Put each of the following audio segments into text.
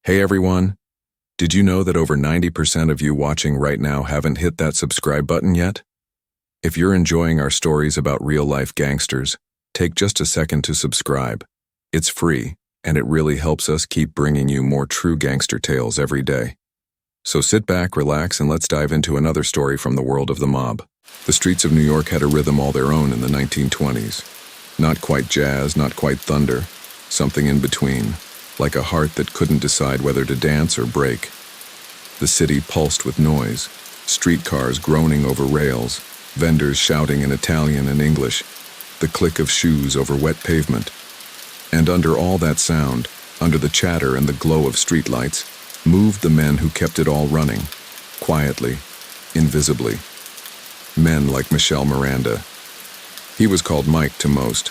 Hey everyone! Did you know that over 90% of you watching right now haven't hit that subscribe button yet? If you're enjoying our stories about real-life gangsters, take just a second to subscribe. It's free, and it really helps us keep bringing you more true gangster tales every day. So sit back, relax, and let's dive into another story from the world of the mob. The streets of New York had a rhythm all their own in the 1920s. Not quite jazz, not quite thunder, something in between, like a heart that couldn't decide whether to dance or break. The city pulsed with noise, streetcars groaning over rails, vendors shouting in Italian and English, the click of shoes over wet pavement. And under all that sound, under the chatter and the glow of streetlights, moved the men who kept it all running, quietly, invisibly. Men like Michele Miranda. He was called Mike to most,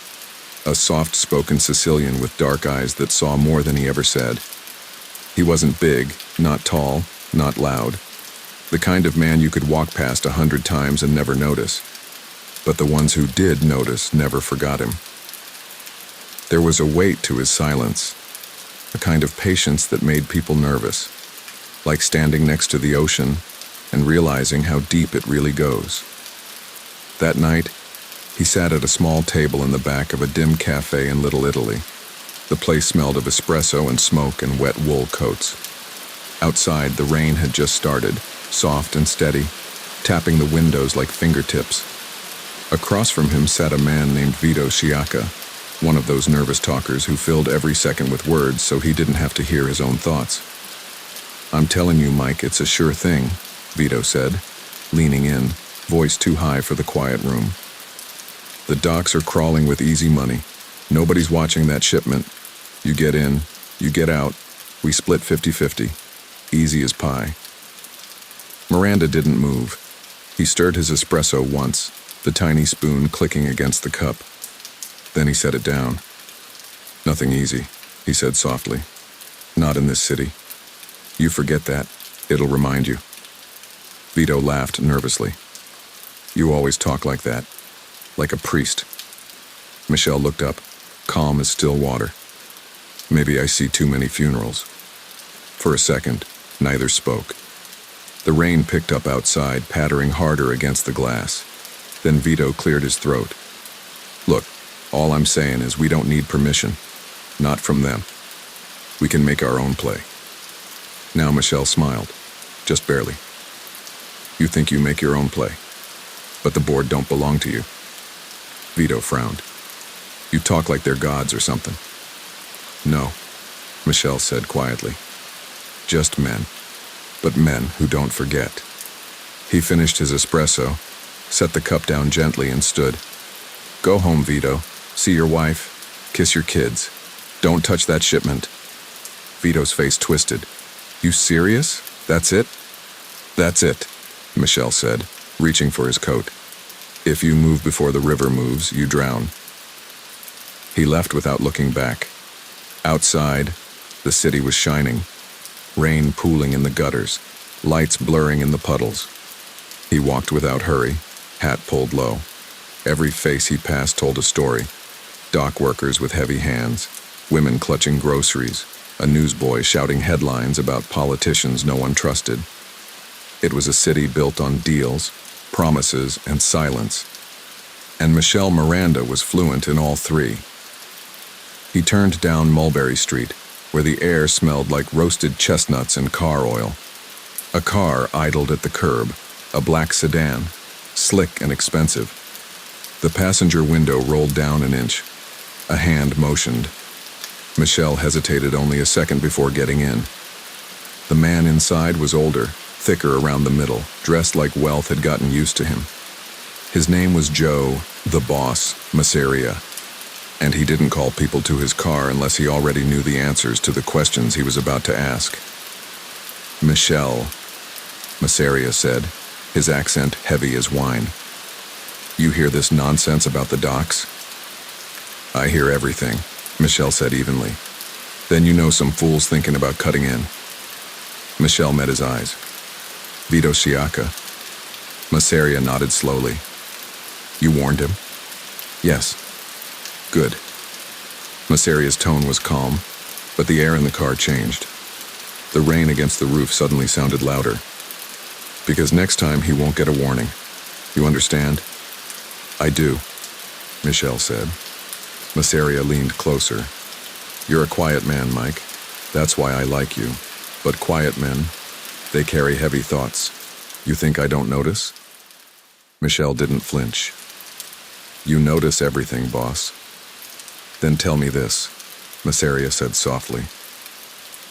a soft-spoken Sicilian with dark eyes that saw more than he ever said. He wasn't big, not tall, not loud, the kind of man you could walk past 100 times and never notice. But the ones who did notice never forgot him. There was a weight to his silence, a kind of patience that made people nervous, like standing next to the ocean and realizing how deep it really goes. That night, he sat at a small table in the back of a dim cafe in Little Italy. The place smelled of espresso and smoke and wet wool coats. Outside, the rain had just started, soft and steady, tapping the windows like fingertips. Across from him sat a man named Vito Genovese, one of those nervous talkers who filled every second with words so he didn't have to hear his own thoughts. "I'm telling you, Mike, it's a sure thing," Vito said, leaning in, voice too high for the quiet room. "The docks are crawling with easy money. Nobody's watching that shipment. You get in, you get out. We split 50-50. Easy as pie." Miranda didn't move. He stirred his espresso once, the tiny spoon clicking against the cup. Then he set it down. "Nothing easy," he said softly. "Not in this city. You forget that. It'll remind you." Vito laughed nervously. "You always talk like that. Like a priest." Michele looked up, calm as still water. "Maybe I see too many funerals." For a second, neither spoke. The rain picked up outside, pattering harder against the glass. Then Vito cleared his throat. "Look, all I'm saying is we don't need permission. Not from them. We can make our own play." Now Michele smiled, just barely. "You think you make your own play, but the board don't belong to you." Vito frowned. "You talk like they're gods or something." "No," Michele said quietly. "Just men, but men who don't forget." He finished his espresso, set the cup down gently and stood. "Go home, Vito. See your wife. Kiss your kids. Don't touch that shipment." Vito's face twisted. "You serious? That's it?" "That's it," Michele said, reaching for his coat. "If you move before the river moves, you drown." He left without looking back. Outside, the city was shining, rain pooling in the gutters, lights blurring in the puddles. He walked without hurry, hat pulled low. Every face he passed told a story. Dock workers with heavy hands, women clutching groceries, a newsboy shouting headlines about politicians no one trusted. It was a city built on deals, promises, and silence. And Michele Miranda was fluent in all three. He turned down Mulberry Street, where the air smelled like roasted chestnuts and car oil. A car idled at the curb, a black sedan, slick and expensive. The passenger window rolled down an inch. A hand motioned. Michele hesitated only a second before getting in. The man inside was older, thicker around the middle, dressed like wealth had gotten used to him. His name was Joe, the boss, Masseria, and he didn't call people to his car unless he already knew the answers to the questions he was about to ask. "Michele," Masseria said, his accent heavy as wine. "You hear this nonsense about the docks?" "I hear everything," Michele said evenly. "Then you know some fool's thinking about cutting in." Michele met his eyes. "Vito Genovese." Masseria nodded slowly. "You warned him?" "Yes." "Good." Masseria's tone was calm, but the air in the car changed. The rain against the roof suddenly sounded louder. Because next time he won't get a warning. You understand? I do, Michele said. Masseria leaned closer. You're a quiet man, Mike. That's why I like you. But quiet men, they carry heavy thoughts. You think I don't notice? Michele didn't flinch. You notice everything, boss. Then tell me this, Masseria said softly.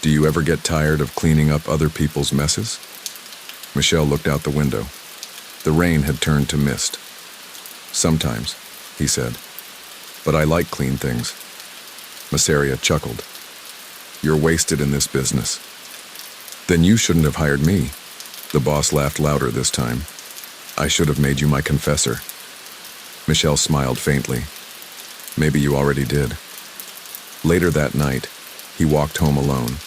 Do you ever get tired of cleaning up other people's messes? Michele looked out the window. The rain had turned to mist. Sometimes, he said. But I like clean things. Masseria chuckled. You're wasted in this business. Then you shouldn't have hired me. The boss laughed louder this time. I should have made you my confessor. Michele smiled faintly. Maybe you already did. Later that night, he walked home alone.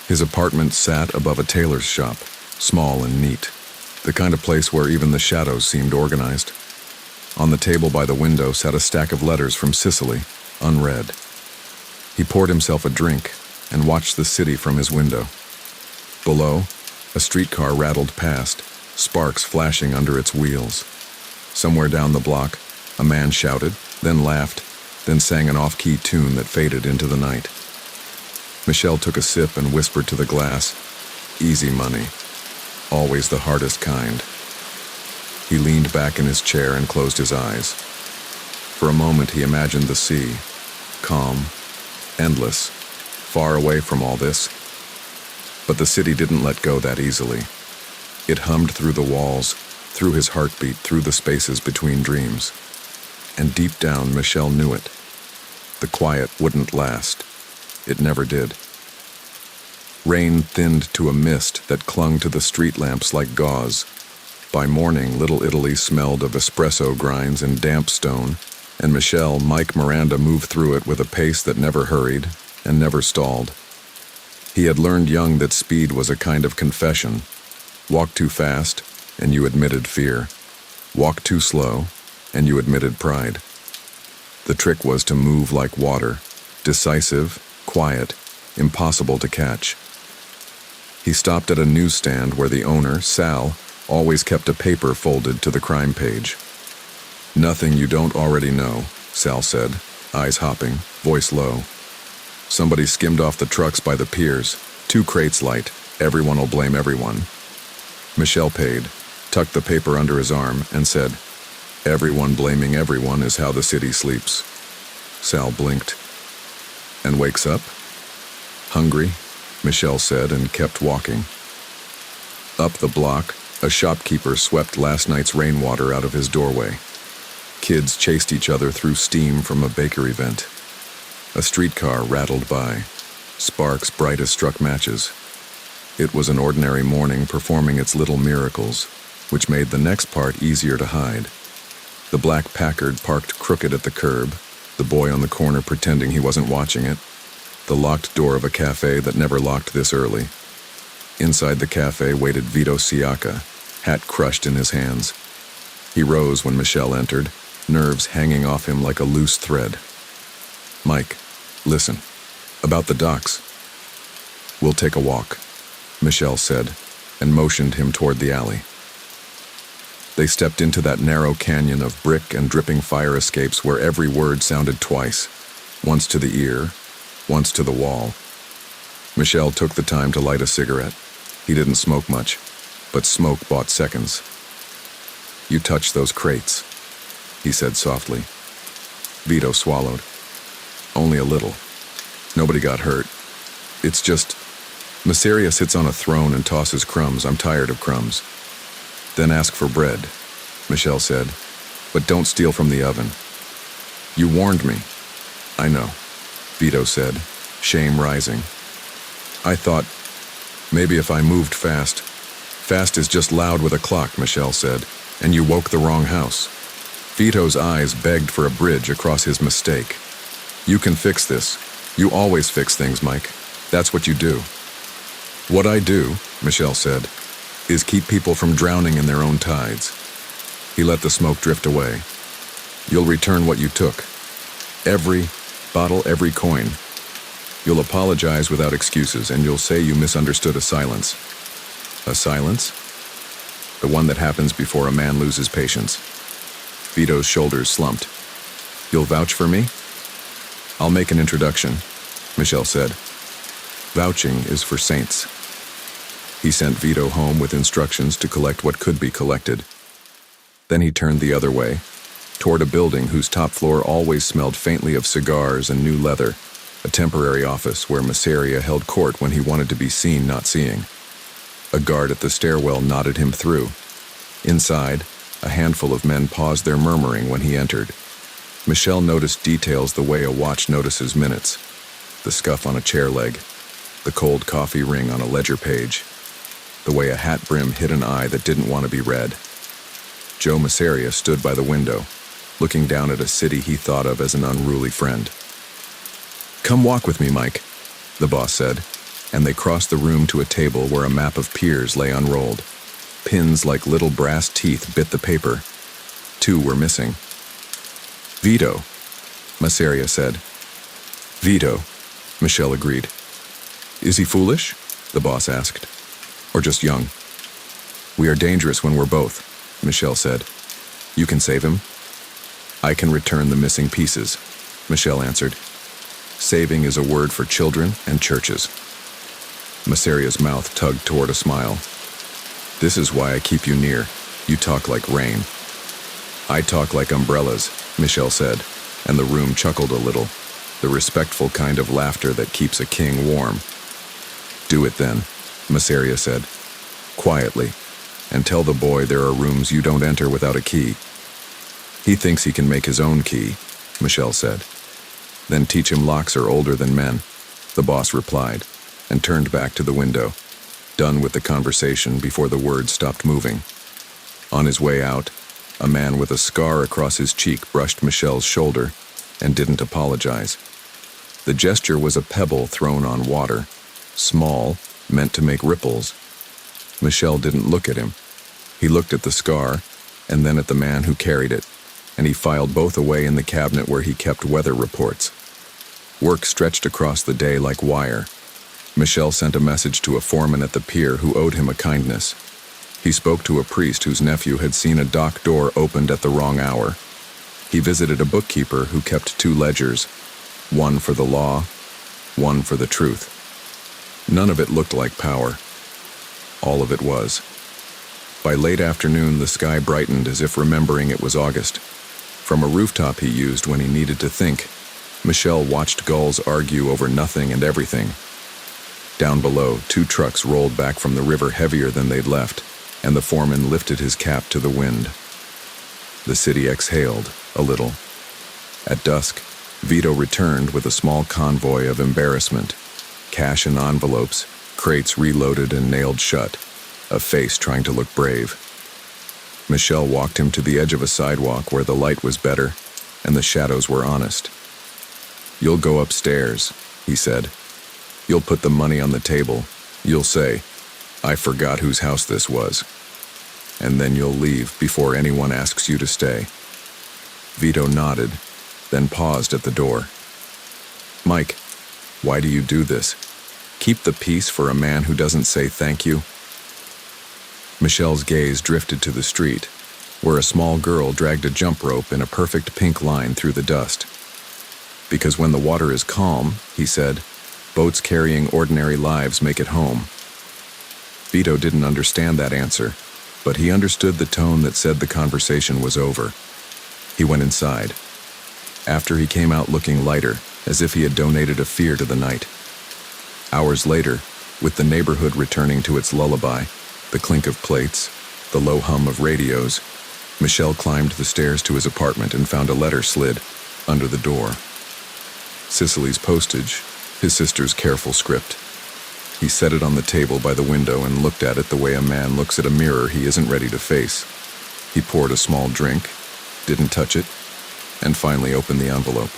His apartment sat above a tailor's shop, small and neat, the kind of place where even the shadows seemed organized. On the table by the window sat a stack of letters from Sicily, unread. He poured himself a drink and watched the city from his window. Below, a streetcar rattled past, sparks flashing under its wheels. Somewhere down the block, a man shouted, then laughed, then sang an off-key tune that faded into the night. Michele took a sip and whispered to the glass, "Easy money. Always the hardest kind." He leaned back in his chair and closed his eyes. For a moment he imagined the sea, calm, endless, far away from all this. But the city didn't let go that easily. It hummed through the walls, through his heartbeat, through the spaces between dreams. And deep down, Michele knew it. The quiet wouldn't last. It never did. Rain thinned to a mist that clung to the street lamps like gauze. By morning, Little Italy smelled of espresso grinds and damp stone, and Michele, Mike Miranda, moved through it with a pace that never hurried and never stalled. He had learned young that speed was a kind of confession. Walk too fast, and you admitted fear. Walk too slow, and you admitted pride. The trick was to move like water, decisive, quiet, impossible to catch. He stopped at a newsstand where the owner, Sal, always kept a paper folded to the crime page. "Nothing you don't already know," Sal said, eyes hopping, voice low. "Somebody skimmed off the trucks by the piers, 2 crates light, everyone'll blame everyone." Michele paid, tucked the paper under his arm, and said, "Everyone blaming everyone is how the city sleeps." Sal blinked. "And wakes up?" "Hungry," Michele said, and kept walking. Up the block, a shopkeeper swept last night's rainwater out of his doorway. Kids chased each other through steam from a bakery vent. A streetcar rattled by. Sparks bright as struck matches. It was an ordinary morning performing its little miracles, which made the next part easier to hide. The black Packard parked crooked at the curb, the boy on the corner pretending he wasn't watching it, the locked door of a cafe that never locked this early. Inside the cafe waited Vito Siaka, hat crushed in his hands. He rose when Michele entered, nerves hanging off him like a loose thread. "Mike, listen. About the docks." "We'll take a walk," Michele said, and motioned him toward the alley. They stepped into that narrow canyon of brick and dripping fire escapes where every word sounded twice, once to the ear, once to the wall. Michele took the time to light a cigarette. He didn't smoke much, but smoke bought seconds. "You touched those crates," he said softly. Vito swallowed. "Only a little. Nobody got hurt. It's just, Masseria sits on a throne and tosses crumbs. I'm tired of crumbs." "Then ask for bread," Michele said, "but don't steal from the oven." "You warned me." "I know," Vito said, shame rising. "I thought, maybe if I moved fast." "Fast is just loud with a clock," Michele said, "and you woke the wrong house." Vito's eyes begged for a bridge across his mistake. "You can fix this. You always fix things, Mike. That's what you do." "What I do," Michele said, "is keep people from drowning in their own tides." He let the smoke drift away. "You'll return what you took. Every bottle, every coin." You'll apologize without excuses, and you'll say you misunderstood a silence. A silence? The one that happens before a man loses patience. Vito's shoulders slumped. You'll vouch for me? I'll make an introduction, Michele said. Vouching is for saints. He sent Vito home with instructions to collect what could be collected. Then he turned the other way, toward a building whose top floor always smelled faintly of cigars and new leather, a temporary office where Miseria held court when he wanted to be seen not seeing. A guard at the stairwell nodded him through. Inside, a handful of men paused their murmuring when he entered. Michele noticed details the way a watch notices minutes. The scuff on a chair leg, the cold coffee ring on a ledger page, the way a hat brim hid an eye that didn't want to be read. Joe Miseria stood by the window, looking down at a city he thought of as an unruly friend. Come walk with me, Mike, the boss said, and they crossed the room to a table where a map of piers lay unrolled. Pins like little brass teeth bit the paper. 2 were missing. Vito, Miseria said. Vito, Michele agreed. Is he foolish? The boss asked. Or just young? We are dangerous when we're both, Michele said. You can save him? I can return the missing pieces, Michele answered. Saving is a word for children and churches. Miseria's mouth tugged toward a smile. This is why I keep you near. You talk like rain. I talk like umbrellas, Michele said, and the room chuckled a little, the respectful kind of laughter that keeps a king warm. Do it then, Miseria said, quietly, and tell the boy there are rooms you don't enter without a key. He thinks he can make his own key, Michele said. Then teach him locks are older than men, the boss replied, and turned back to the window, done with the conversation before the words stopped moving. On his way out, a man with a scar across his cheek brushed Michele's shoulder and didn't apologize. The gesture was a pebble thrown on water, small, meant to make ripples. Michele didn't look at him. He looked at the scar, and then at the man who carried it, and he filed both away in the cabinet where he kept weather reports. Work stretched across the day like wire. Michele sent a message to a foreman at the pier who owed him a kindness. He spoke to a priest whose nephew had seen a dock door opened at the wrong hour. He visited a bookkeeper who kept 2 ledgers, one for the law, one for the truth. None of it looked like power. All of it was. By late afternoon, the sky brightened as if remembering it was August. From a rooftop he used when he needed to think, Michele watched gulls argue over nothing and everything. Down below, 2 trucks rolled back from the river heavier than they'd left, and the foreman lifted his cap to the wind. The city exhaled a little. At dusk, Vito returned with a small convoy of embarrassment, cash in envelopes, crates reloaded and nailed shut, a face trying to look brave. Michele walked him to the edge of a sidewalk where the light was better and the shadows were honest. You'll go upstairs, he said. You'll put the money on the table. You'll say, I forgot whose house this was. And then you'll leave before anyone asks you to stay. Vito nodded, then paused at the door. Mike, why do you do this? Keep the peace for a man who doesn't say thank you? Michele's gaze drifted to the street, where a small girl dragged a jump rope in a perfect pink line through the dust. Because when the water is calm, he said, boats carrying ordinary lives make it home. Vito didn't understand that answer, but he understood the tone that said the conversation was over. He went inside. After he came out looking lighter, as if he had donated a fear to the night. Hours later, with the neighborhood returning to its lullaby, the clink of plates, the low hum of radios, Michele climbed the stairs to his apartment and found a letter slid under the door. Cicely's postage, his sister's careful script. He set it on the table by the window and looked at it the way a man looks at a mirror he isn't ready to face. He poured a small drink, didn't touch it, and finally opened the envelope.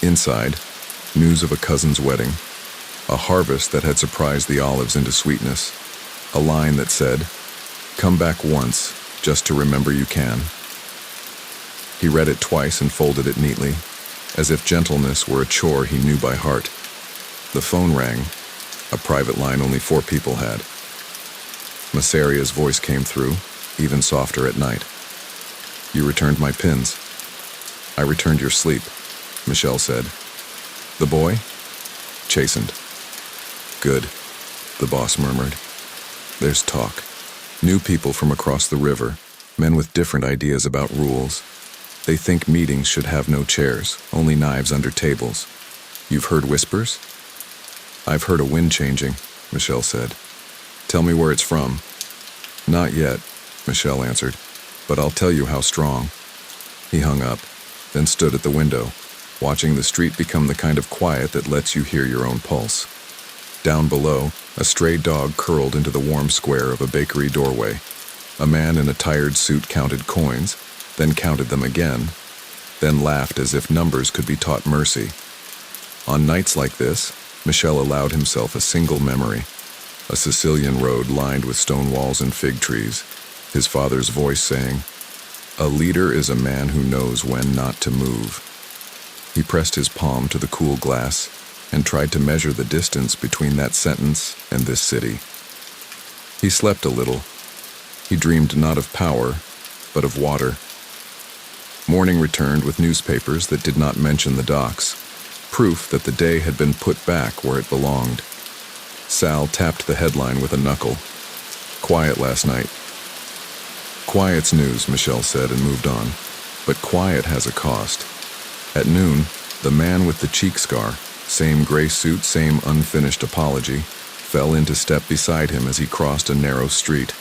Inside, news of a cousin's wedding, a harvest that had surprised the olives into sweetness, a line that said, "Come back once, just to remember you can." He read it twice and folded it neatly, as if gentleness were a chore he knew by heart. The phone rang, a private line only 4 people had. Maseria's voice came through, even softer at night. "You returned my pins." "I returned your sleep," Michele said. "The boy?" "Chastened." "Good," the boss murmured. "There's talk. New people from across the river, men with different ideas about rules. They think meetings should have no chairs, only knives under tables. You've heard whispers?" "I've heard a wind changing," Michele said. "Tell me where it's from." "Not yet," Michele answered, "but I'll tell you how strong." He hung up, then stood at the window, watching the street become the kind of quiet that lets you hear your own pulse. Down below, a stray dog curled into the warm square of a bakery doorway. A man in a tired suit counted coins, then counted them again, then laughed as if numbers could be taught mercy. On nights like this, Michele allowed himself a single memory: a Sicilian road lined with stone walls and fig trees, his father's voice saying, "A leader is a man who knows when not to move." He pressed his palm to the cool glass and tried to measure the distance between that sentence and this city. He slept a little. He dreamed not of power, but of water. Morning returned with newspapers that did not mention the docks, proof that the day had been put back where it belonged. Sal tapped the headline with a knuckle. "Quiet last night." "Quiet's news," Michele said and moved on. "But quiet has a cost." At noon, the man with the cheek scar, same gray suit, same unfinished apology, fell into step beside him as he crossed a narrow street.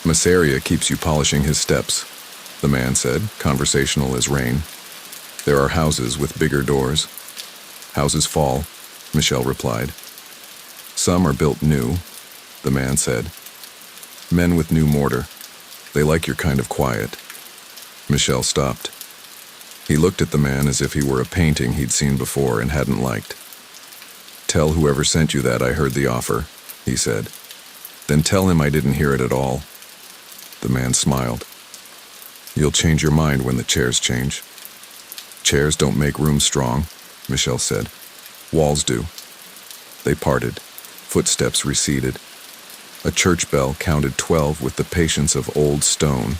"Maseria keeps you polishing his steps," the man said, conversational as rain. "There are houses with bigger doors." "Houses fall," Michele replied. "Some are built new," the man said. "Men with new mortar. They like your kind of quiet." Michele stopped. He looked at the man as if he were a painting he'd seen before and hadn't liked. "Tell whoever sent you that I heard the offer," he said. "Then tell him I didn't hear it at all." The man smiled. "You'll change your mind when the chairs change." "Chairs don't make rooms strong," Michele said. "Walls do." They parted. Footsteps receded. A church bell counted 12 with the patience of old stone.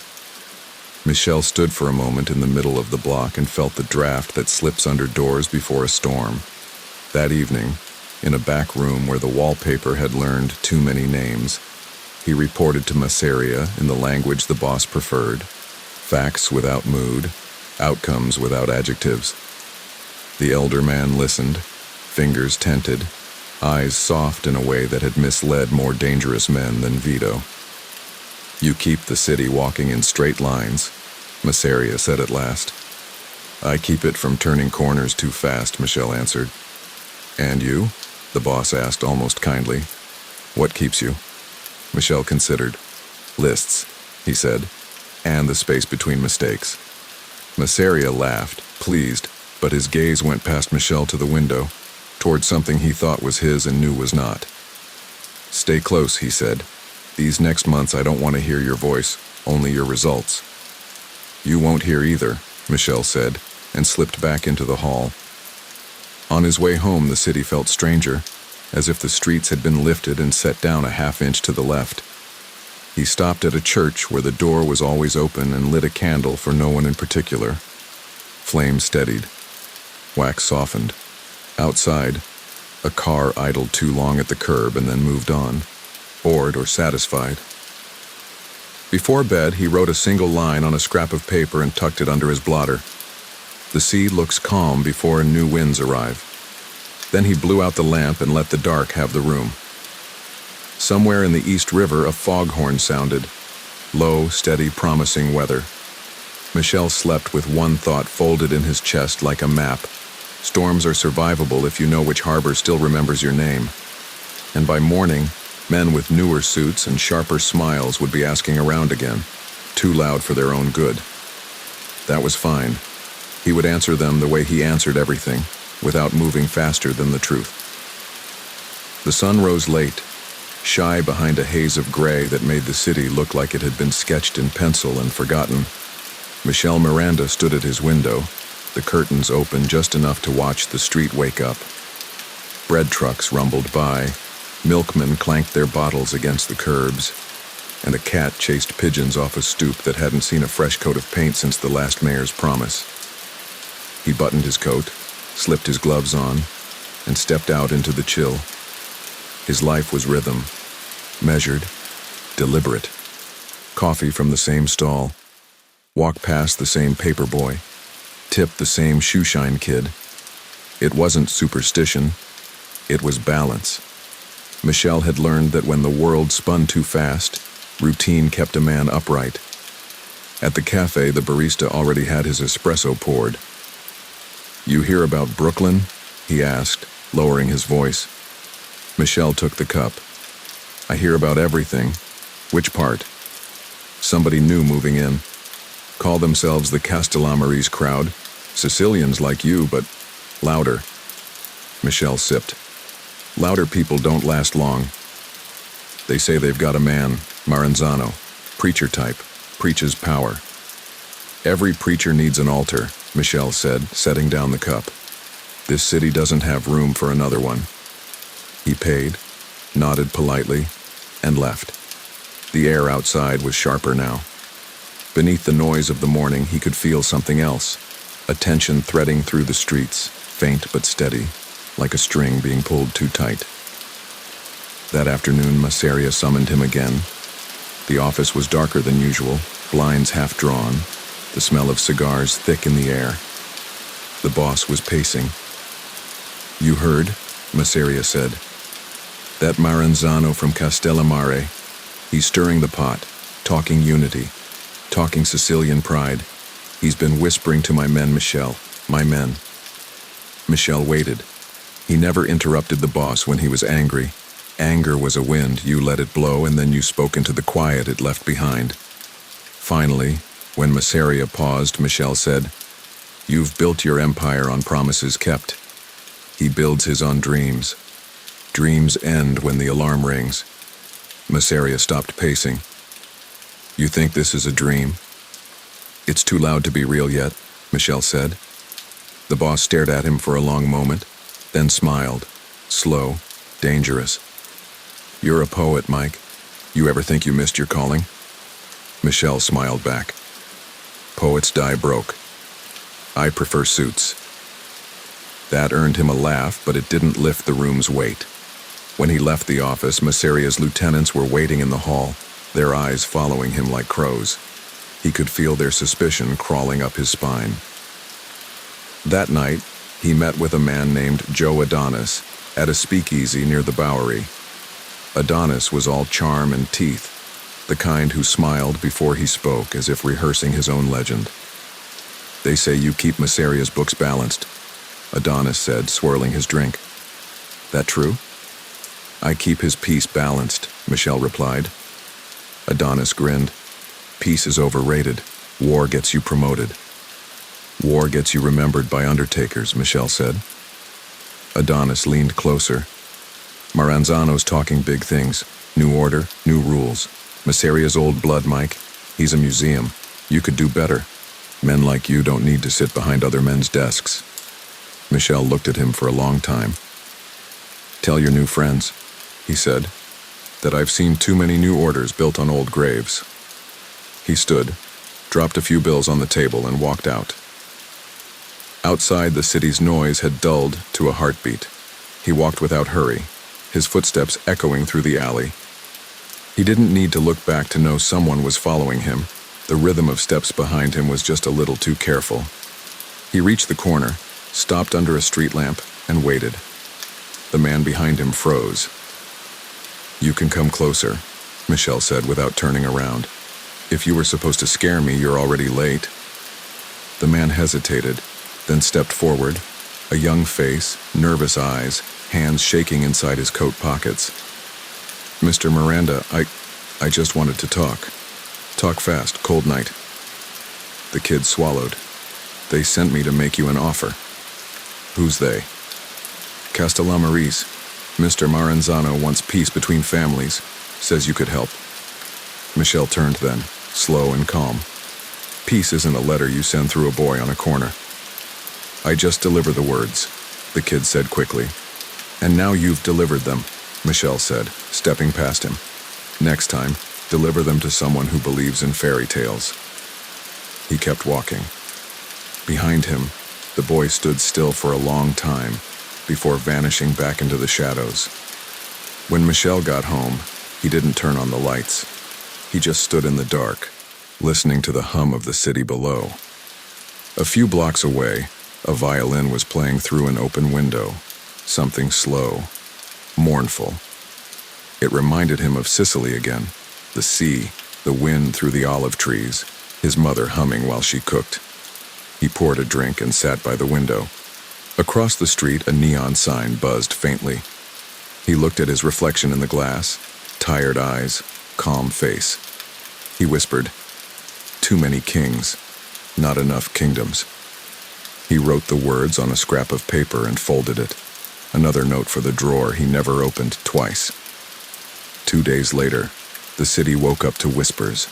Michele stood for a moment in the middle of the block and felt the draft that slips under doors before a storm. That evening, in a back room where the wallpaper had learned too many names, he reported to Maseria in the language the boss preferred: facts without mood, outcomes without adjectives. The elder man listened, fingers tented, eyes soft in a way that had misled more dangerous men than Vito. "You keep the city walking in straight lines," Maseria said at last. "I keep it from turning corners too fast," Michele answered. "And you?" the boss asked almost kindly. "What keeps you?" Michele considered. "Lists," he said, "and the space between mistakes." Maseria laughed, pleased, but his gaze went past Michele to the window, toward something he thought was his and knew was not. "Stay close," he said. "These next months I don't want to hear your voice, only your results." "You won't hear either," Michele said, and slipped back into the hall. On his way home, the city felt stranger, as if the streets had been lifted and set down a half-inch to the left. He stopped at a church where the door was always open and lit a candle for no one in particular. Flame steadied. Wax softened. Outside, a car idled too long at the curb and then moved on, bored or satisfied. Before bed, he wrote a single line on a scrap of paper and tucked it under his blotter. "The sea looks calm before new winds arrive." Then he blew out the lamp and let the dark have the room. Somewhere in the East River, a foghorn sounded. Low, steady, promising weather. Michele slept with one thought folded in his chest like a map. Storms are survivable if you know which harbor still remembers your name. And by morning, men with newer suits and sharper smiles would be asking around again, too loud for their own good. That was fine. He would answer them the way he answered everything, without moving faster than the truth. The sun rose late, shy behind a haze of gray that made the city look like it had been sketched in pencil and forgotten. Michele Miranda stood at his window, the curtains open just enough to watch the street wake up. Bread trucks rumbled by, milkmen clanked their bottles against the curbs, and a cat chased pigeons off a stoop that hadn't seen a fresh coat of paint since the last mayor's promise. He buttoned his coat, slipped his gloves on, and stepped out into the chill. His life was rhythm, measured, deliberate. Coffee from the same stall, walk past the same paper boy, tip the same shoeshine kid. It wasn't superstition, it was balance. Michele had learned that when the world spun too fast, routine kept a man upright. At the cafe, the barista already had his espresso poured. "You hear about Brooklyn?" he asked, lowering his voice. Michele took the cup. "I hear about everything. Which part?" "Somebody new moving in. Call themselves the Castellamarese crowd. Sicilians like you, but louder." Michele sipped. "Louder people don't last long. They say they've got a man, Maranzano, preacher type, preaches power." "Every preacher needs an altar," Michele said, setting down the cup. "This city doesn't have room for another one." He paid, nodded politely, and left. The air outside was sharper now. Beneath the noise of the morning, he could feel something else, a tension threading through the streets, faint but steady, like a string being pulled too tight. That afternoon, Masseria summoned him again. The office was darker than usual, blinds half drawn, the smell of cigars thick in the air. The boss was pacing. "You heard?" Masseria said. "That Maranzano from Castellammare. He's stirring the pot, talking unity, talking Sicilian pride. He's been whispering to my men, Michele, my men." Michele waited. He never interrupted the boss when he was angry. Anger was a wind, you let it blow, and then you spoke into the quiet it left behind. Finally, when Masseria paused, Michele said, "You've built your empire on promises kept. He builds his on dreams. Dreams end when the alarm rings." Masseria stopped pacing. "You think this is a dream?" "It's too loud to be real yet," Michele said. The boss stared at him for a long moment, then smiled, slow, dangerous. "You're a poet, Mike. You ever think you missed your calling?" Michele smiled back. "Poets die broke. I prefer suits." That earned him a laugh, but it didn't lift the room's weight. When he left the office, Masseria's lieutenants were waiting in the hall, their eyes following him like crows. He could feel their suspicion crawling up his spine. That night, he met with a man named Joe Adonis at a speakeasy near the Bowery. Adonis was all charm and teeth, the kind who smiled before he spoke as if rehearsing his own legend. "They say you keep Masseria's books balanced," Adonis said, swirling his drink. "That true?" "I keep his peace balanced," Michele replied. Adonis grinned. "Peace is overrated. War gets you promoted." "War gets you remembered by undertakers," Michele said. Adonis leaned closer. "Maranzano's talking big things. New order, new rules. Masseria's old blood, Mike. He's a museum. You could do better. Men like you don't need to sit behind other men's desks." Michele looked at him for a long time. "Tell your new friends," he said, "that I've seen too many new orders built on old graves." He stood, dropped a few bills on the table, and walked out. Outside, the city's noise had dulled to a heartbeat. He walked without hurry, his footsteps echoing through the alley. He didn't need to look back to know someone was following him. The rhythm of steps behind him was just a little too careful. He reached the corner, stopped under a street lamp, and waited. The man behind him froze. "You can come closer," Michele said without turning around. "If you were supposed to scare me, you're already late." The man hesitated, then stepped forward, a young face, nervous eyes, hands shaking inside his coat pockets. "Mr. Miranda, I just wanted to talk. Talk fast, cold night." The kid swallowed. "They sent me to make you an offer." "Who's they?" "Castellamarese. Mr. Maranzano wants peace between families. Says you could help." Michele turned then, slow and calm. "Peace isn't a letter you send through a boy on a corner." "I just deliver the words," the kid said quickly. And now you've delivered them, Michele said, stepping past him. Next time, deliver them to someone who believes in fairy tales. He kept walking. Behind him, the boy stood still for a long time before vanishing back into the shadows. When Michele got home, he didn't turn on the lights. He just stood in the dark, listening to the hum of the city below. A few blocks away, a violin was playing through an open window, something slow, mournful. It reminded him of Sicily again, the sea, the wind through the olive trees, his mother humming while she cooked. He poured a drink and sat by the window. Across the street, a neon sign buzzed faintly. He looked at his reflection in the glass, tired eyes, calm face. He whispered, "Too many kings, not enough kingdoms." He wrote the words on a scrap of paper and folded it, another note for the drawer he never opened twice. 2 days later, the city woke up to whispers.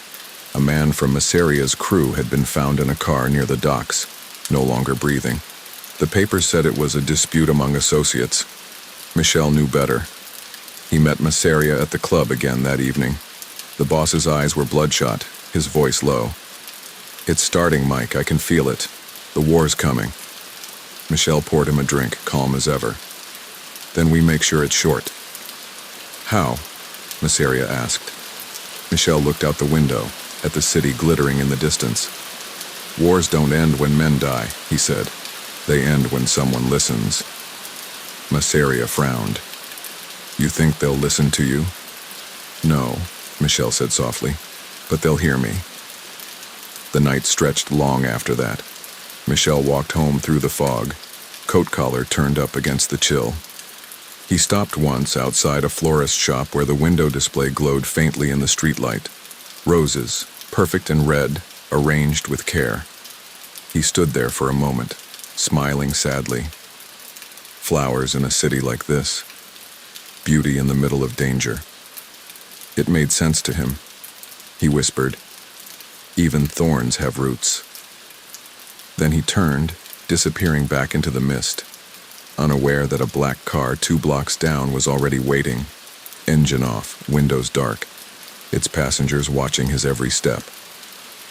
A man from Masseria's crew had been found in a car near the docks, no longer breathing. The papers said it was a dispute among associates. Michele knew better. He met Masseria at the club again that evening. The boss's eyes were bloodshot, his voice low. "It's starting, Mike, I can feel it. The war's coming." Michele poured him a drink, calm as ever. "Then we make sure it's short." "How?" Masseria asked. Michele looked out the window, at the city glittering in the distance. "Wars don't end when men die," he said. "They end when someone listens." Masseria frowned. "You think they'll listen to you?" "No," Michele said softly, "but they'll hear me." The night stretched long after that. Michele walked home through the fog, coat collar turned up against the chill. He stopped once outside a florist shop where the window display glowed faintly in the streetlight. Roses, perfect and red, arranged with care. He stood there for a moment, smiling sadly. Flowers in a city like this. Beauty in the middle of danger. It made sense to him. He whispered, "Even thorns have roots." Then he turned, disappearing back into the mist, unaware that a black car 2 blocks down was already waiting, engine off, windows dark, its passengers watching his every step.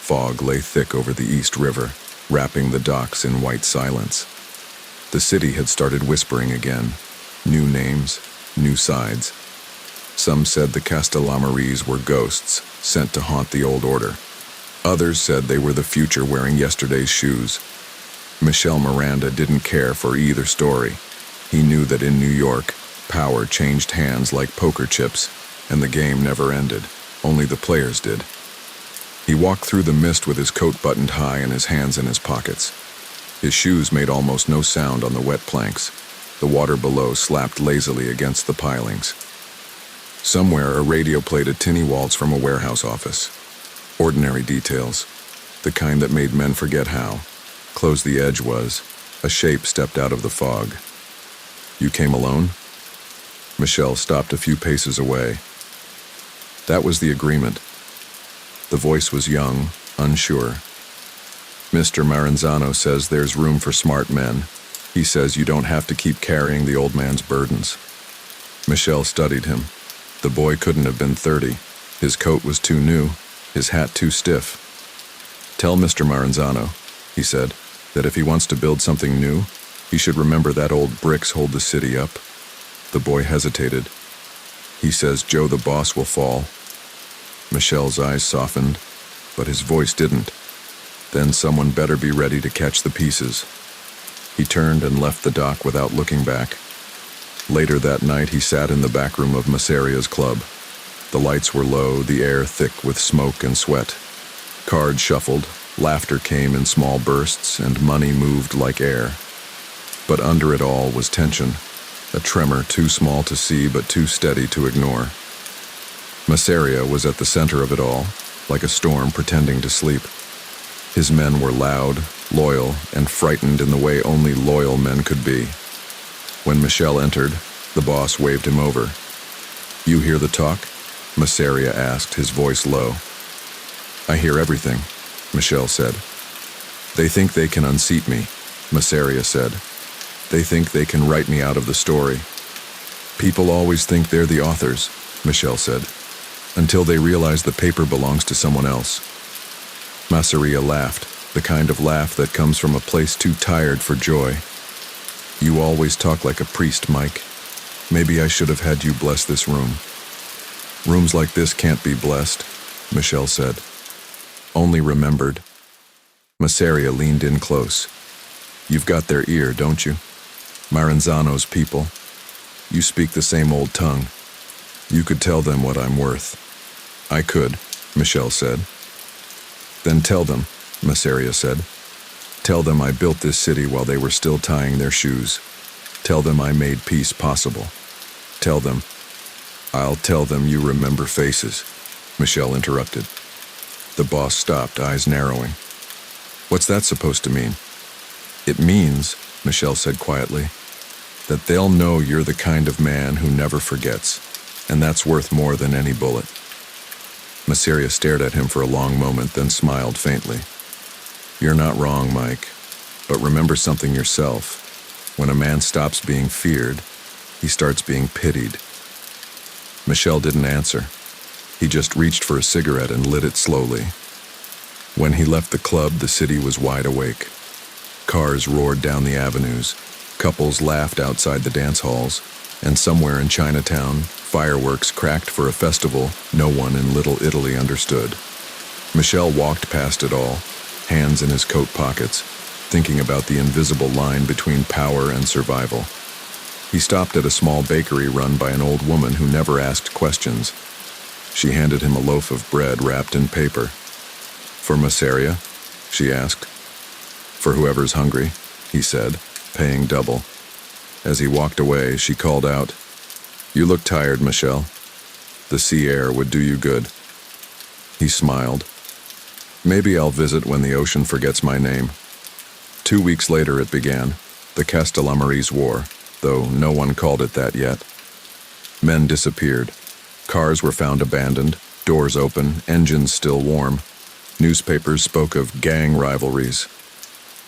Fog lay thick over the East River, wrapping the docks in white silence. The city had started whispering again, new names, new sides. Some said the Castellamaries were ghosts, sent to haunt the old order. Others said they were the future wearing yesterday's shoes. Michele Miranda didn't care for either story. He knew that in New York, power changed hands like poker chips, and the game never ended. Only the players did. He walked through the mist with his coat buttoned high and his hands in his pockets. His shoes made almost no sound on the wet planks. The water below slapped lazily against the pilings. Somewhere, a radio played a tinny waltz from a warehouse office. Ordinary details, the kind that made men forget how close the edge was. A shape stepped out of the fog. "You came alone?" Michele stopped a few paces away. "That was the agreement." The voice was young, unsure. "Mr. Maranzano says there's room for smart men. He says you don't have to keep carrying the old man's burdens." Michele studied him. The boy couldn't have been 30. His coat was too new, his hat too stiff. "Tell Mr. Maranzano," he said, "that if he wants to build something new, he should remember that old bricks hold the city up." The boy hesitated. "He says Joe the boss will fall." Michelle's eyes softened, but his voice didn't. Then someone better be ready to catch the pieces. He turned and left the dock without looking back. Later that night, he sat in the back room of Masseria's club. The lights were low, the air thick with smoke and sweat. Cards shuffled, laughter came in small bursts, and money moved like air. But under it all was tension, a tremor too small to see but too steady to ignore. Masseria was at the center of it all, like a storm pretending to sleep. His men were loud, loyal, and frightened in the way only loyal men could be. When Michele entered, the boss waved him over. "You hear the talk?" Masseria asked, his voice low. "I hear everything," Michele said. "They think they can unseat me," Masseria said. "They think they can write me out of the story. People always think they're the authors, Michele said, until they realize the paper belongs to someone else. Masseria laughed, the kind of laugh that comes from a place too tired for joy. You always talk like a priest, Mike. Maybe I should have had you bless this room. Rooms like this can't be blessed, Michele said. Only remembered. Masseria leaned in close. You've got their ear, don't you? Maranzano's people. You speak the same old tongue. You could tell them what I'm worth. I could, Michele said. Then tell them, Masseria said. Tell them I built this city while they were still tying their shoes. Tell them I made peace possible. Tell them. I'll tell them you remember faces, Michele interrupted. The boss stopped, eyes narrowing. What's that supposed to mean? It means, Michele said quietly, that they'll know you're the kind of man who never forgets, and that's worth more than any bullet. Masseria stared at him for a long moment, then smiled faintly. You're not wrong, Mike, but remember something yourself. When a man stops being feared, he starts being pitied. Michele didn't answer. He just reached for a cigarette and lit it slowly. When he left the club, the city was wide awake. Cars roared down the avenues, couples laughed outside the dance halls, and somewhere in Chinatown, fireworks cracked for a festival no one in Little Italy understood. Michele walked past it all, hands in his coat pockets, thinking about the invisible line between power and survival. He stopped at a small bakery run by an old woman who never asked questions. She handed him a loaf of bread wrapped in paper. For Masseria? She asked. For whoever's hungry, he said, paying double. As he walked away, she called out, You look tired, Michele. The sea air would do you good. He smiled. Maybe I'll visit when the ocean forgets my name. 2 weeks later it began, the Castellammarese War, though no one called it that yet. Men disappeared. Cars were found abandoned, doors open, engines still warm. Newspapers spoke of gang rivalries.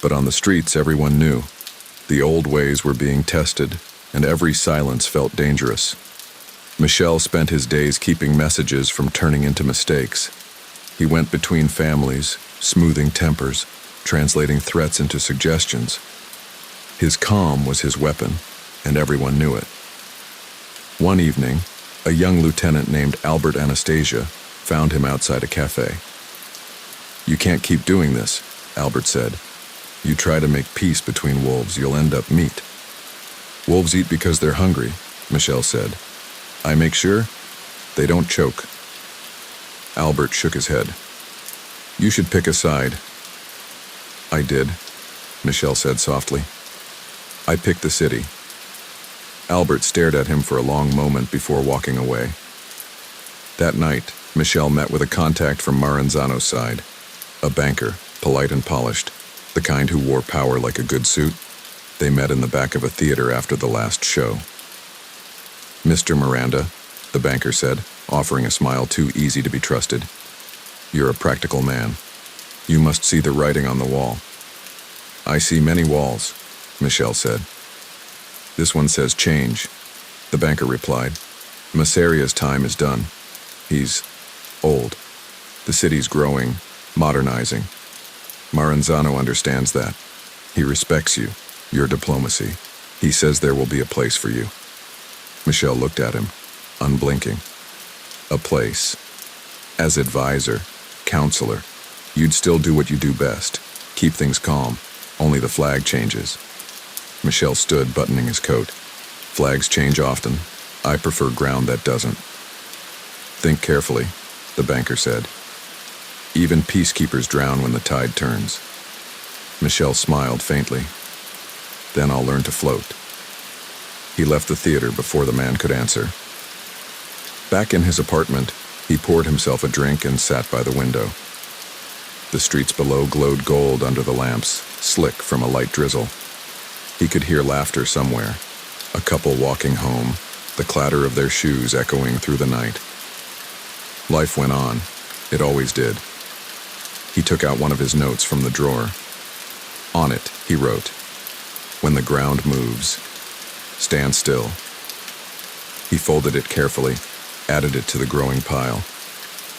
But on the streets, everyone knew. The old ways were being tested, and every silence felt dangerous. Michele spent his days keeping messages from turning into mistakes. He went between families, smoothing tempers, translating threats into suggestions. His calm was his weapon, and everyone knew it. One evening, a young lieutenant named Albert Anastasia found him outside a cafe. You can't keep doing this, Albert said. You try to make peace between wolves, you'll end up meat. Wolves eat because they're hungry, Michele said. I make sure they don't choke. Albert shook his head. You should pick a side. I did, Michele said softly. I picked the city. Albert stared at him for a long moment before walking away. That night, Michele met with a contact from Maranzano's side, a banker, polite and polished, the kind who wore power like a good suit. They met in the back of a theater after the last show. Mr. Miranda, the banker said, offering a smile too easy to be trusted. You're a practical man. You must see the writing on the wall. I see many walls, Michele said. This one says change, the banker replied. Masseria's time is done. He's old. The city's growing, modernizing. Maranzano understands that. He respects you, your diplomacy. He says there will be a place for you. Michele looked at him, unblinking. A place. As advisor, counselor, you'd still do what you do best. Keep things calm. Only the flag changes. Michele stood, buttoning his coat. Flags change often. I prefer ground that doesn't. Think carefully, the banker said. Even peacekeepers drown when the tide turns. Michele smiled faintly. Then I'll learn to float. He left the theater before the man could answer. Back in his apartment, he poured himself a drink and sat by the window. The streets below glowed gold under the lamps, slick from a light drizzle. He could hear laughter somewhere, a couple walking home, the clatter of their shoes echoing through the night. Life went on. It always did. He took out one of his notes from the drawer. On it, he wrote, When the ground moves, stand still. He folded it carefully, added it to the growing pile.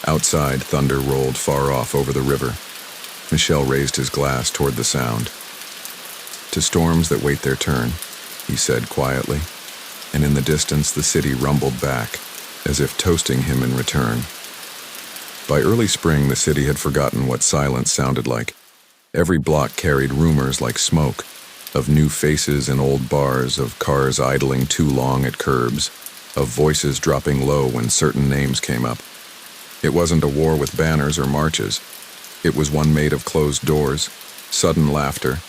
Outside, thunder rolled far off over the river. Michele raised his glass toward the sound. "To storms that wait their turn," he said quietly, and in the distance the city rumbled back, as if toasting him in return. By early spring, the city had forgotten what silence sounded like. Every block carried rumors like smoke, of new faces in old bars, of cars idling too long at curbs, of voices dropping low when certain names came up. It wasn't a war with banners or marches. It was one made of closed doors, sudden laughter,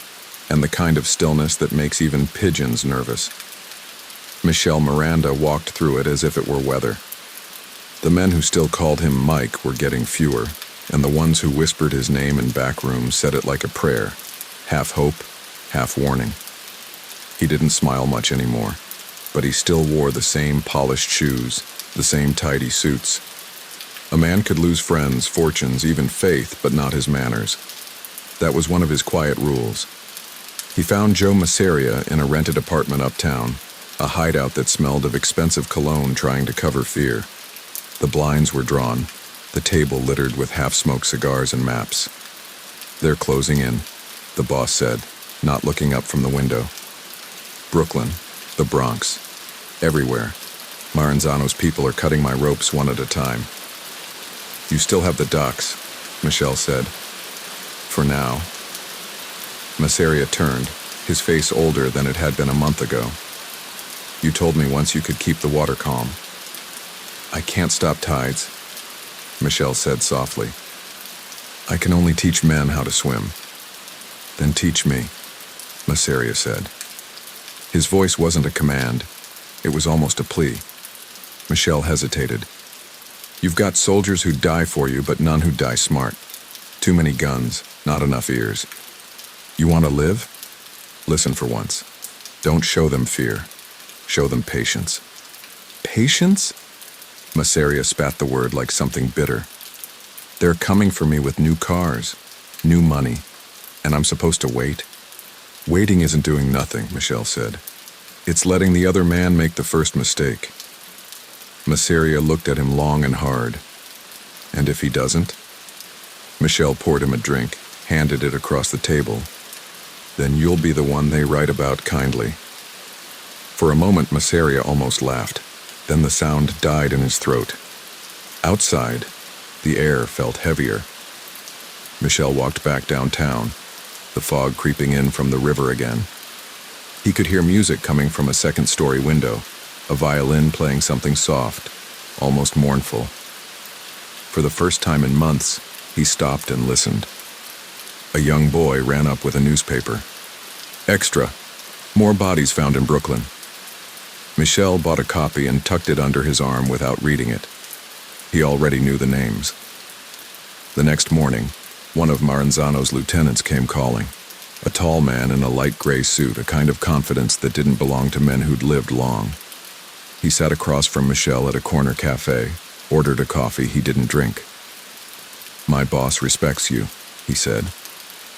and the kind of stillness that makes even pigeons nervous. Michele Miranda walked through it as if it were weather. The men who still called him Mike were getting fewer, and the ones who whispered his name in back rooms said it like a prayer, half hope, half warning. He didn't smile much anymore, but he still wore the same polished shoes, the same tidy suits. A man could lose friends, fortunes, even faith, but not his manners. That was one of his quiet rules. He found Joe Masseria in a rented apartment uptown, a hideout that smelled of expensive cologne trying to cover fear. The blinds were drawn, the table littered with half-smoked cigars and maps. "They're closing in," the boss said, not looking up from the window. "Brooklyn, the Bronx, everywhere. Maranzano's people are cutting my ropes one at a time." "You still have the ducks," Michele said. "For now." Masseria turned, his face older than it had been a month ago. "You told me once you could keep the water calm." "I can't stop tides," Michele said softly. "I can only teach men how to swim." "Then teach me," Masseria said. His voice wasn't a command. It was almost a plea. Michele hesitated. "You've got soldiers who die for you, but none who die smart. Too many guns, not enough ears. You want to live? Listen for once. Don't show them fear. Show them patience." "Patience?" Masseria spat the word like something bitter. "They're coming for me with new cars, new money, and I'm supposed to wait?" "Waiting isn't doing nothing," Michele said. "It's letting the other man make the first mistake." Masseria looked at him long and hard. "And if he doesn't?" Michele poured him a drink, handed it across the table. "Then you'll be the one they write about kindly." For a moment, Masseria almost laughed. Then the sound died in his throat. Outside, the air felt heavier. Michele walked back downtown, the fog creeping in from the river again. He could hear music coming from a second-story window, a violin playing something soft, almost mournful. For the first time in months, he stopped and listened. A young boy ran up with a newspaper. "Extra! More bodies found in Brooklyn." Michele bought a copy and tucked it under his arm without reading it. He already knew the names. The next morning, one of Maranzano's lieutenants came calling. A tall man in a light gray suit, a kind of confidence that didn't belong to men who'd lived long. He sat across from Michele at a corner cafe, ordered a coffee he didn't drink. "My boss respects you," he said.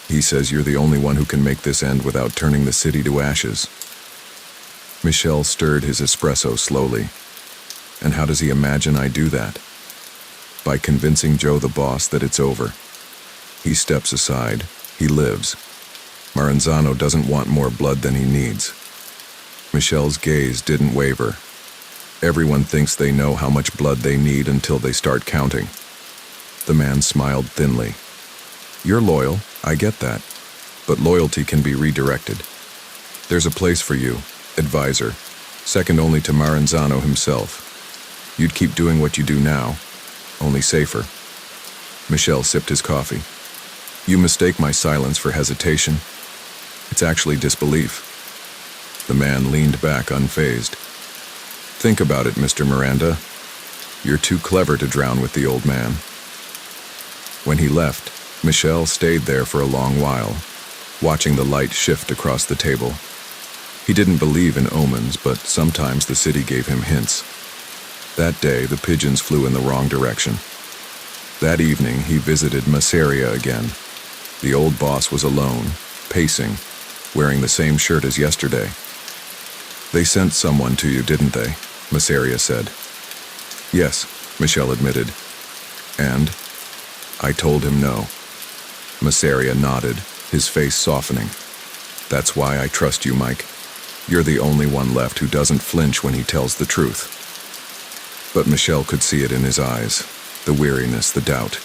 "He says you're the only one who can make this end without turning the city to ashes." Michele stirred his espresso slowly. "And how does he imagine I do that?" "By convincing Joe the boss that it's over. He steps aside. He lives. Maranzano doesn't want more blood than he needs." Michele's gaze didn't waver. "Everyone thinks they know how much blood they need until they start counting." The man smiled thinly. "You're loyal, I get that. But loyalty can be redirected. There's a place for you, advisor, second only to Maranzano himself. You'd keep doing what you do now, only safer." Michele sipped his coffee. "You mistake my silence for hesitation. It's actually disbelief." The man leaned back unfazed. "Think about it, Mr. Miranda. You're too clever to drown with the old man." When he left, Michele stayed there for a long while, watching the light shift across the table. He didn't believe in omens, but sometimes the city gave him hints. That day, the pigeons flew in the wrong direction. That evening, he visited Masseria again. The old boss was alone, pacing, wearing the same shirt as yesterday. "They sent someone to you, didn't they?" Masseria said. Yes, Michele admitted. And? I told him no. Masseria nodded, his face softening. That's why I trust you, Mike. You're the only one left who doesn't flinch when he tells the truth. But Michele could see it in his eyes, the weariness, the doubt.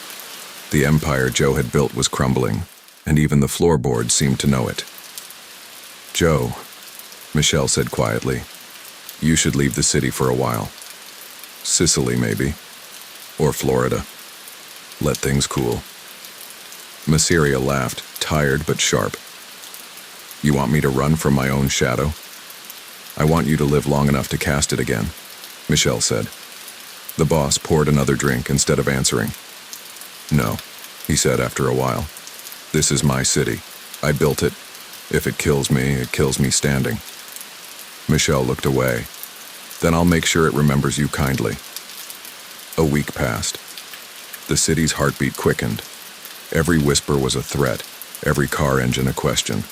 The empire Joe had built was crumbling, and even the floorboards seemed to know it. Joe, Michele said quietly, you should leave the city for a while. Sicily, maybe. Or Florida. Let things cool. Masseria laughed, tired but sharp. You want me to run from my own shadow? I want you to live long enough to cast it again, Michele said. The boss poured another drink instead of answering. No, he said after a while. This is my city. I built it. If it kills me standing. Michele looked away. Then I'll make sure it remembers you kindly. A week passed. The city's heartbeat quickened. Every whisper was a threat, every car engine a question.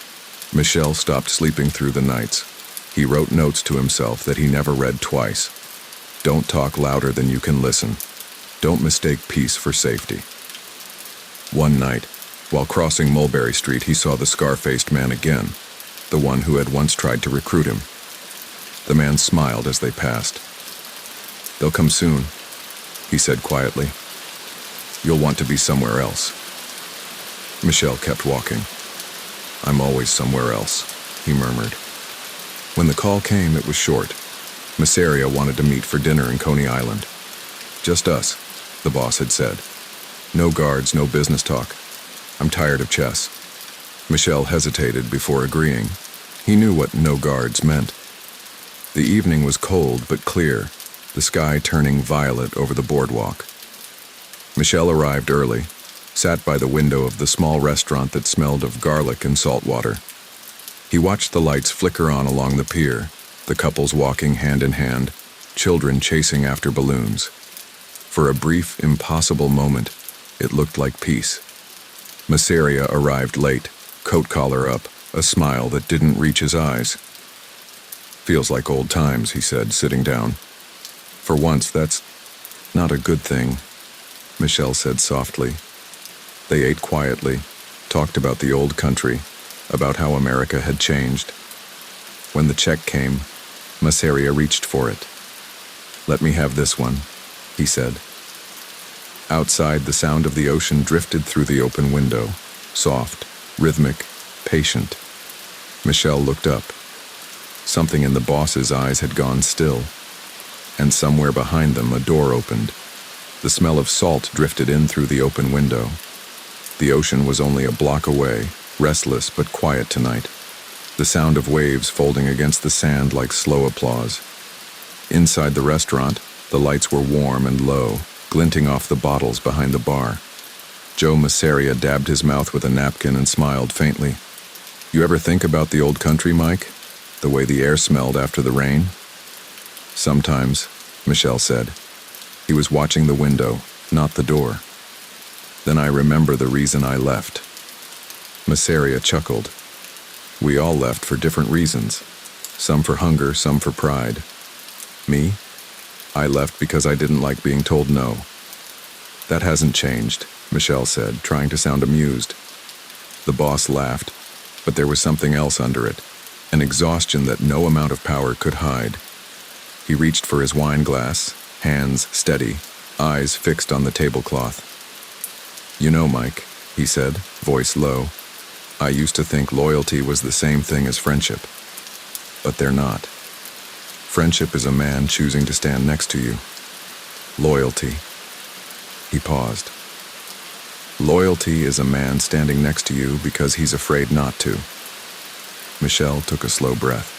Michele stopped sleeping through the nights. He wrote notes to himself that he never read twice. Don't talk louder than you can listen. Don't mistake peace for safety. One night, while crossing Mulberry Street, he saw the scar-faced man again, the one who had once tried to recruit him. The man smiled as they passed. They'll come soon, he said quietly. You'll want to be somewhere else. Michele kept walking. I'm always somewhere else, he murmured. When the call came, it was short. Masseria wanted to meet for dinner in Coney Island. Just us, the boss had said. No guards, no business talk. I'm tired of chess. Michele hesitated before agreeing. He knew what no guards meant. The evening was cold but clear, the sky turning violet over the boardwalk. Michele arrived early, sat by the window of the small restaurant that smelled of garlic and salt water. He watched the lights flicker on along the pier, the couples walking hand in hand, children chasing after balloons. For a brief, impossible moment, it looked like peace. Masseria arrived late, coat collar up, a smile that didn't reach his eyes. Feels like old times, he said, sitting down. For once, that's not a good thing, Michele said softly. They ate quietly, talked about the old country, about how America had changed. When the check came, Masseria reached for it. Let me have this one, he said. Outside, the sound of the ocean drifted through the open window, soft, rhythmic, patient. Michele looked up. Something in the boss's eyes had gone still, and somewhere behind them a door opened. The smell of salt drifted in through the open window. The ocean was only a block away, restless but quiet tonight. The sound of waves folding against the sand like slow applause. Inside the restaurant, the lights were warm and low, glinting off the bottles behind the bar. Joe Masseria dabbed his mouth with a napkin and smiled faintly. You ever think about the old country, Mike? The way the air smelled after the rain? Sometimes, Michele said. He was watching the window, not the door. Then I remember the reason I left. Masseria chuckled. We all left for different reasons. Some for hunger, some for pride. Me? I left because I didn't like being told no. That hasn't changed, Michele said, trying to sound amused. The boss laughed, but there was something else under it, an exhaustion that no amount of power could hide. He reached for his wine glass, hands steady, eyes fixed on the tablecloth. You know, Mike, he said, voice low, I used to think loyalty was the same thing as friendship. But they're not. Friendship is a man choosing to stand next to you. Loyalty. He paused. Loyalty is a man standing next to you because he's afraid not to. Michele took a slow breath.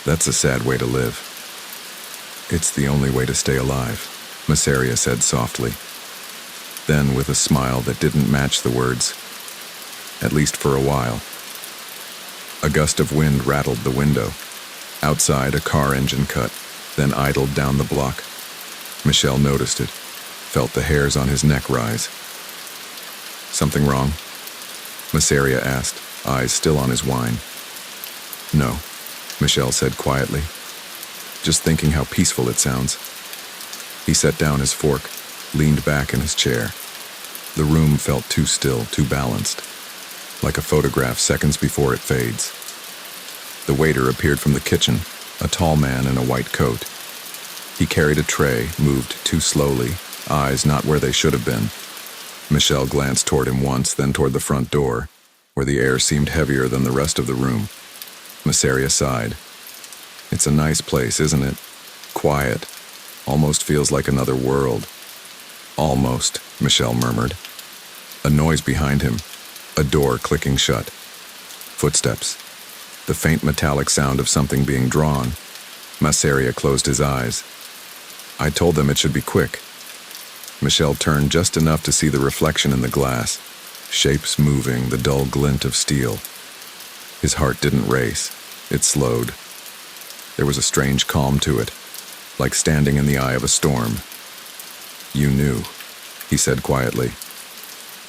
That's a sad way to live. It's the only way to stay alive, Masseria said softly. Then, with a smile that didn't match the words, at least for a while. A gust of wind rattled the window. Outside, a car engine cut, then idled down the block. Michele noticed it, felt the hairs on his neck rise. Something wrong? Masseria asked, eyes still on his wine. No, Michele said quietly. just thinking how peaceful it sounds." He set down his fork, leaned back in his chair. The room felt too still, too balanced, like a photograph seconds before it fades. The waiter appeared from the kitchen, a tall man in a white coat. He carried a tray, moved too slowly, eyes not where they should have been. Michele glanced toward him once, then toward the front door, where the air seemed heavier than the rest of the room. Masseria sighed. "It's a nice place, isn't it? Quiet. Almost feels like another world." "Almost," Michele murmured. A noise behind him, a door clicking shut. Footsteps. The faint metallic sound of something being drawn. Masseria closed his eyes. "I told them it should be quick." Michele turned just enough to see the reflection in the glass, shapes moving, the dull glint of steel. His heart didn't race, it slowed. There was a strange calm to it, like standing in the eye of a storm. "You knew," he said quietly.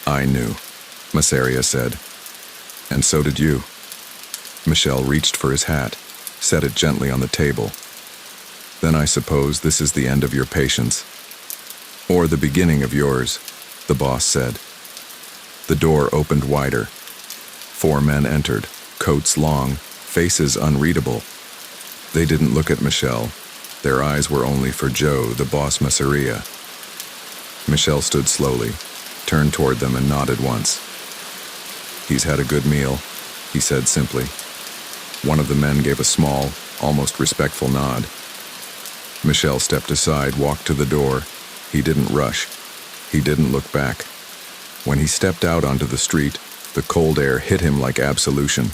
"I knew," Masseria said. "And so did you." Michele reached for his hat, set it gently on the table. "Then I suppose this is the end of your patience. Or the beginning of yours," the boss said. The door opened wider. 4 men entered, coats long, faces unreadable. They didn't look at Michele. Their eyes were only for Joe, the boss Masseria. Michele stood slowly, turned toward them and nodded once. "He's had a good meal," he said simply. One of the men gave a small, almost respectful nod. Michele stepped aside, walked to the door. He didn't rush. He didn't look back. When he stepped out onto the street, the cold air hit him like absolution.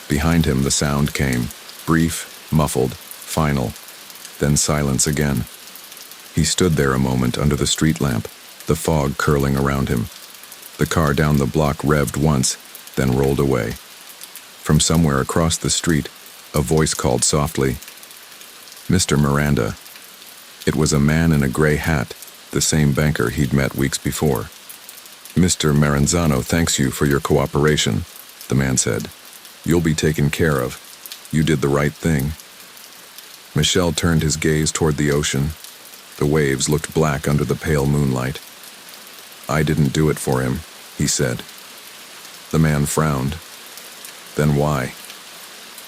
Behind him the sound came, brief, muffled, final, then silence again. He stood there a moment under the street lamp, the fog curling around him. The car down the block revved once, then rolled away. From somewhere across the street, a voice called softly, "Mr. Miranda." It was a man in a gray hat, the same banker he'd met weeks before. "Mr. Maranzano thanks you for your cooperation," the man said. "You'll be taken care of. You did the right thing." Michele turned his gaze toward the ocean. The waves looked black under the pale moonlight. "I didn't do it for him," he said. The man frowned. "Then why?"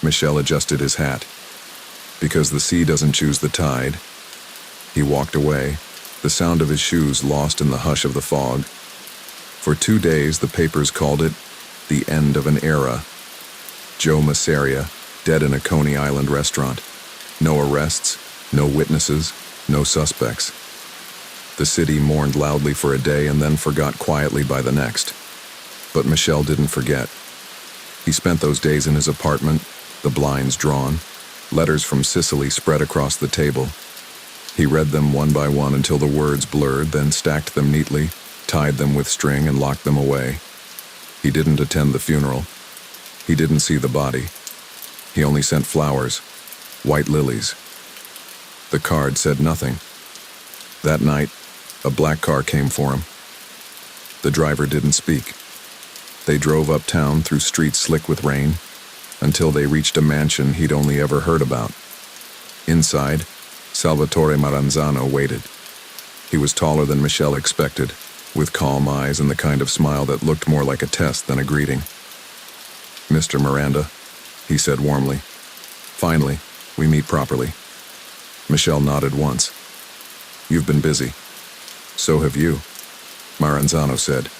Michele adjusted his hat. "Because the sea doesn't choose the tide." He walked away, the sound of his shoes lost in the hush of the fog. For 2 days, the papers called it the end of an era. Joe Masseria, dead in a Coney Island restaurant. No arrests, no witnesses, no suspects. The city mourned loudly for a day and then forgot quietly by the next. But Michele didn't forget. He spent those days in his apartment, the blinds drawn, letters from Sicily spread across the table. He read them one by one until the words blurred, then stacked them neatly, tied them with string and locked them away. He didn't attend the funeral. He didn't see the body. He only sent flowers, white lilies. The card said nothing. That night, a black car came for him. The driver didn't speak. They drove uptown through streets slick with rain until they reached a mansion he'd only ever heard about. Inside, Salvatore Maranzano waited. He was taller than Michele expected, with calm eyes and the kind of smile that looked more like a test than a greeting. "Mr. Miranda," he said warmly. "Finally, we meet properly." Michele nodded once. "You've been busy." "So have you," Maranzano said.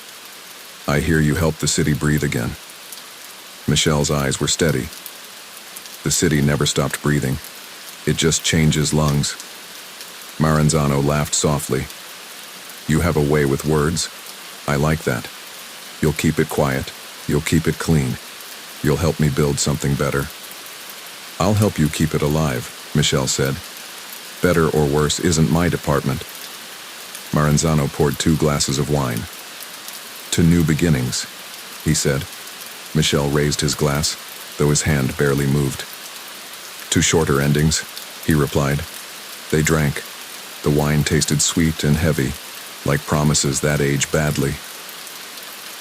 "I hear you helped the city breathe again." Michelle's eyes were steady. "The city never stopped breathing. It just changes lungs." Maranzano laughed softly. "You have a way with words. I like that. You'll keep it quiet. You'll keep it clean. You'll help me build something better." "I'll help you keep it alive," Michele said. "Better or worse isn't my department." Maranzano poured 2 glasses of wine. "To new beginnings," he said. Michele raised his glass, though his hand barely moved. "To shorter endings," he replied. They drank. The wine tasted sweet and heavy, like promises that age badly.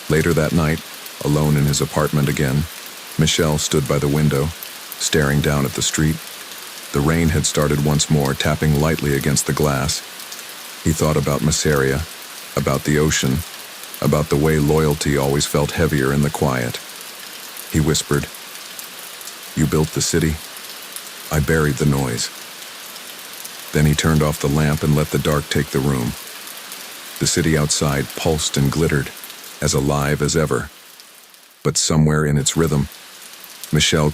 Later that night, alone in his apartment again, Michele stood by the window, staring down at the street. The rain had started once more, tapping lightly against the glass. He thought about Masseria, about the ocean, about the way loyalty always felt heavier in the quiet. He whispered, "You built the city. I buried the noise." Then he turned off the lamp and let the dark take the room. The city outside pulsed and glittered, as alive as ever. But somewhere in its rhythm, Michele could